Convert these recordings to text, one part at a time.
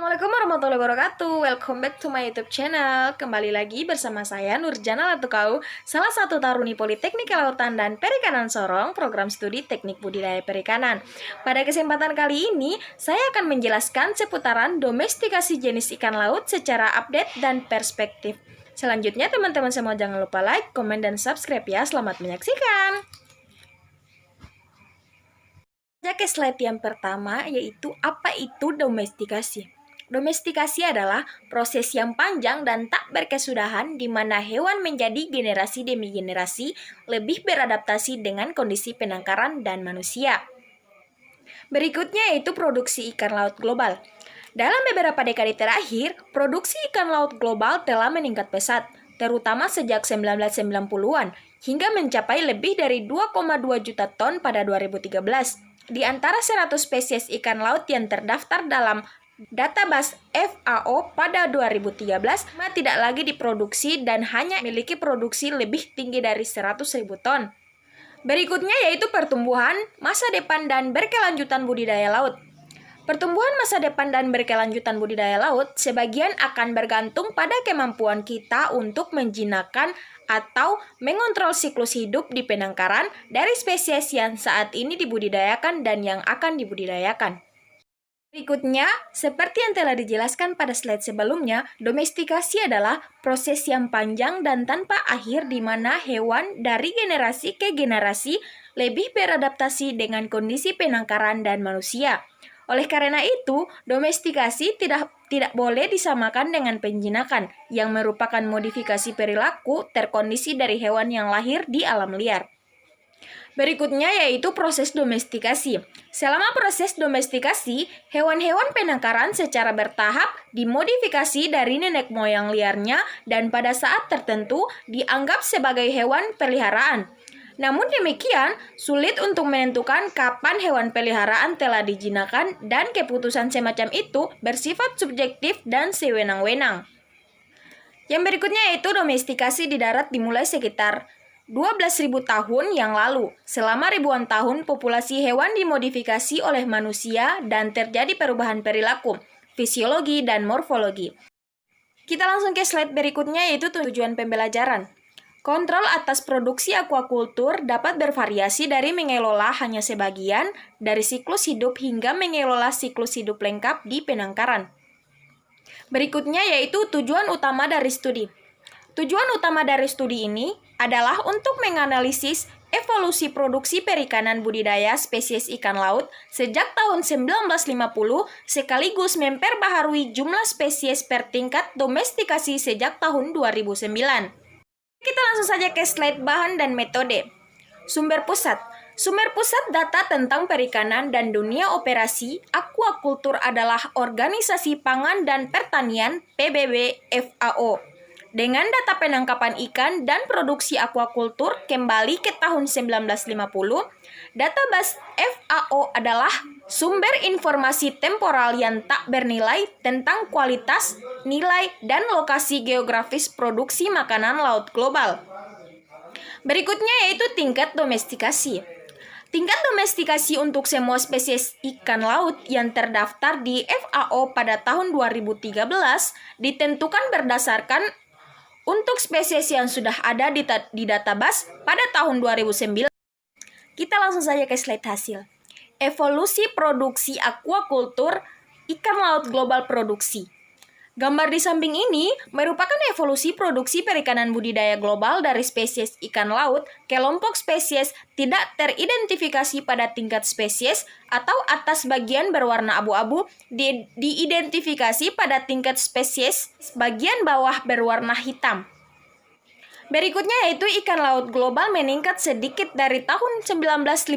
Assalamualaikum warahmatullahi wabarakatuh. Welcome back to my YouTube channel. Kembali lagi bersama saya Nurjana Latukau, salah satu taruni Politeknik Kelautan dan Perikanan Sorong, program studi Teknik Budidaya Perikanan. Pada kesempatan kali ini, saya akan menjelaskan seputaran domestikasi jenis ikan laut secara update dan perspektif. Selanjutnya, teman-teman semua jangan lupa like, komen, dan subscribe ya. Selamat menyaksikan. Ke slide yang pertama, yaitu apa itu domestikasi. Domestikasi adalah proses yang panjang dan tak berkesudahan di mana hewan menjadi generasi demi generasi lebih beradaptasi dengan kondisi penangkaran dan manusia. Berikutnya yaitu produksi ikan laut global. Dalam beberapa dekade terakhir, produksi ikan laut global telah meningkat pesat, terutama sejak 1990-an, hingga mencapai lebih dari 2,2 juta ton pada 2013. Di antara 100 spesies ikan laut yang terdaftar dalam database FAO pada 2013, tidak lagi diproduksi dan hanya memiliki produksi lebih tinggi dari 100.000 ton. Berikutnya yaitu pertumbuhan, masa depan, dan berkelanjutan budidaya laut. Pertumbuhan masa depan dan berkelanjutan budidaya laut sebagian akan bergantung pada kemampuan kita untuk menjinakkan atau mengontrol siklus hidup di penangkaran dari spesies yang saat ini dibudidayakan dan yang akan dibudidayakan. Berikutnya, seperti yang telah dijelaskan pada slide sebelumnya, domestikasi adalah proses yang panjang dan tanpa akhir di mana hewan dari generasi ke generasi lebih beradaptasi dengan kondisi penangkaran dan manusia. Oleh karena itu, domestikasi tidak boleh disamakan dengan penjinakan, yang merupakan modifikasi perilaku terkondisi dari hewan yang lahir di alam liar. Berikutnya yaitu proses domestikasi. Selama proses domestikasi, hewan-hewan penangkaran secara bertahap dimodifikasi dari nenek moyang liarnya dan pada saat tertentu dianggap sebagai hewan peliharaan. Namun demikian, sulit untuk menentukan kapan hewan peliharaan telah dijinakkan dan keputusan semacam itu bersifat subjektif dan sewenang-wenang. Yang berikutnya yaitu domestikasi di darat dimulai sekitar 12.000 tahun yang lalu. Selama ribuan tahun, populasi hewan dimodifikasi oleh manusia dan terjadi perubahan perilaku, fisiologi, dan morfologi. Kita langsung ke slide berikutnya yaitu tujuan pembelajaran. Kontrol atas produksi aquaculture dapat bervariasi dari mengelola hanya sebagian dari siklus hidup hingga mengelola siklus hidup lengkap di penangkaran. Berikutnya yaitu tujuan utama dari studi. Tujuan utama dari studi ini adalah untuk menganalisis evolusi produksi perikanan budidaya spesies ikan laut sejak tahun 1950 sekaligus memperbaharui jumlah spesies per tingkat domestikasi sejak tahun 2009. Kita langsung saja ke slide bahan dan metode. Sumber pusat. Sumber pusat data tentang perikanan dan dunia operasi aquaculture adalah Organisasi Pangan dan Pertanian PBB FAO. Dengan data penangkapan ikan dan produksi aquaculture kembali ke tahun 1950, database FAO adalah sumber informasi temporal yang tak bernilai tentang kualitas, nilai, dan lokasi geografis produksi makanan laut global. Berikutnya yaitu tingkat domestikasi. Tingkat domestikasi untuk semua spesies ikan laut yang terdaftar di FAO pada tahun 2013 ditentukan berdasarkan untuk spesies yang sudah ada di database pada tahun 2009. Kita langsung saja ke slide hasil. Evolusi produksi aquaculture ikan laut global produksi. Gambar di samping ini merupakan evolusi produksi perikanan budidaya global dari spesies ikan laut, kelompok spesies tidak teridentifikasi pada tingkat spesies atau atas bagian berwarna abu-abu diidentifikasi pada tingkat spesies bagian bawah berwarna hitam. Berikutnya yaitu ikan laut global meningkat sedikit dari tahun 1950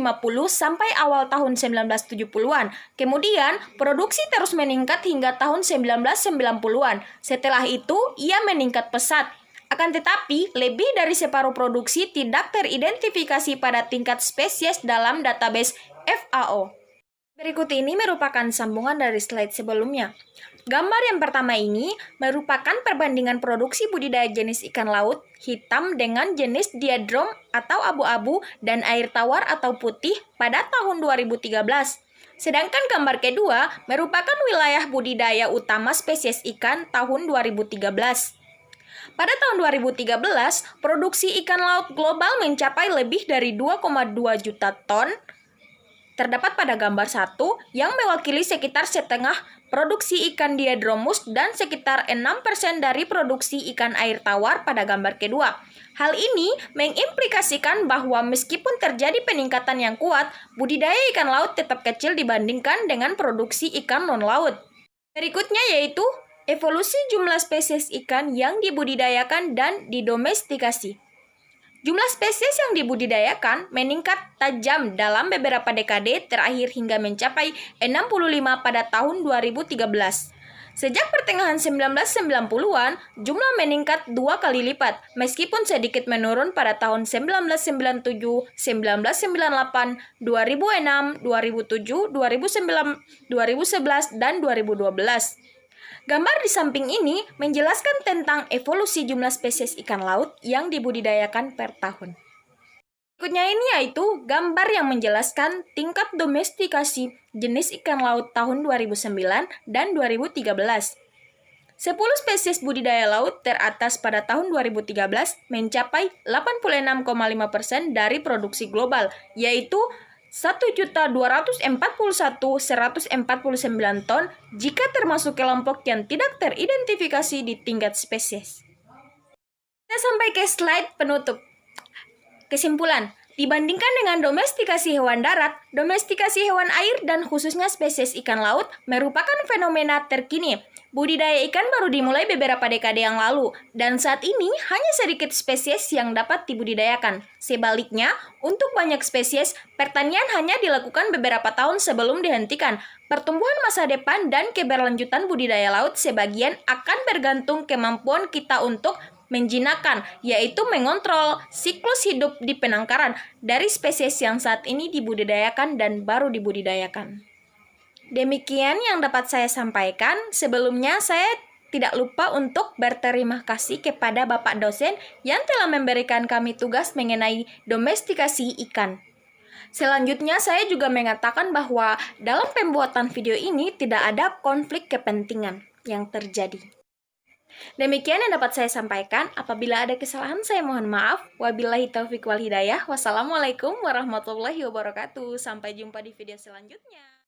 sampai awal tahun 1970-an. Kemudian, produksi terus meningkat hingga tahun 1990-an. Setelah itu, ia meningkat pesat. Akan tetapi, lebih dari separuh produksi tidak teridentifikasi pada tingkat spesies dalam database FAO. Berikut ini merupakan sambungan dari slide sebelumnya. Gambar yang pertama ini merupakan perbandingan produksi budidaya jenis ikan laut hitam dengan jenis diadrom atau abu-abu dan air tawar atau putih pada tahun 2013. Sedangkan gambar kedua merupakan wilayah budidaya utama spesies ikan tahun 2013. Pada tahun 2013, produksi ikan laut global mencapai lebih dari 2,2 juta ton. Terdapat pada gambar 1 yang mewakili sekitar setengah produksi ikan diadromus dan sekitar 6% dari produksi ikan air tawar pada gambar kedua. Hal ini mengimplikasikan bahwa meskipun terjadi peningkatan yang kuat, budidaya ikan laut tetap kecil dibandingkan dengan produksi ikan non-laut. Berikutnya yaitu evolusi jumlah spesies ikan yang dibudidayakan dan didomestikasi. Jumlah spesies yang dibudidayakan meningkat tajam dalam beberapa dekade terakhir hingga mencapai 65 pada tahun 2013. Sejak pertengahan 1990-an, jumlah meningkat 2 kali lipat, meskipun sedikit menurun pada tahun 1997, 1998, 2006, 2007, 2009, 2011, dan 2012. Gambar di samping ini menjelaskan tentang evolusi jumlah spesies ikan laut yang dibudidayakan per tahun. Berikutnya ini yaitu gambar yang menjelaskan tingkat domestikasi jenis ikan laut tahun 2009 dan 2013. 10 spesies budidaya laut teratas pada tahun 2013 mencapai 86,5% dari produksi global, yaitu 1.241.149 ton jika termasuk kelompok yang tidak teridentifikasi di tingkat spesies. Kita sampai ke slide penutup. Kesimpulan, dibandingkan dengan domestikasi hewan darat, domestikasi hewan air dan khususnya spesies ikan laut merupakan fenomena terkini. Budidaya ikan baru dimulai beberapa dekade yang lalu, dan saat ini hanya sedikit spesies yang dapat dibudidayakan. Sebaliknya, untuk banyak spesies, pertanian hanya dilakukan beberapa tahun sebelum dihentikan. Pertumbuhan masa depan dan keberlanjutan budidaya laut sebagian akan bergantung kemampuan kita untuk menjinakkan, yaitu mengontrol siklus hidup di penangkaran dari spesies yang saat ini dibudidayakan dan baru dibudidayakan. Demikian yang dapat saya sampaikan. Sebelumnya saya tidak lupa untuk berterima kasih kepada Bapak dosen yang telah memberikan kami tugas mengenai domestikasi ikan. Selanjutnya saya juga mengatakan bahwa dalam pembuatan video ini tidak ada konflik kepentingan yang terjadi. Demikian yang dapat saya sampaikan. Apabila ada kesalahan saya mohon maaf. Wabillahi taufiq wal hidayah. Wassalamualaikum warahmatullahi wabarakatuh. Sampai jumpa di video selanjutnya.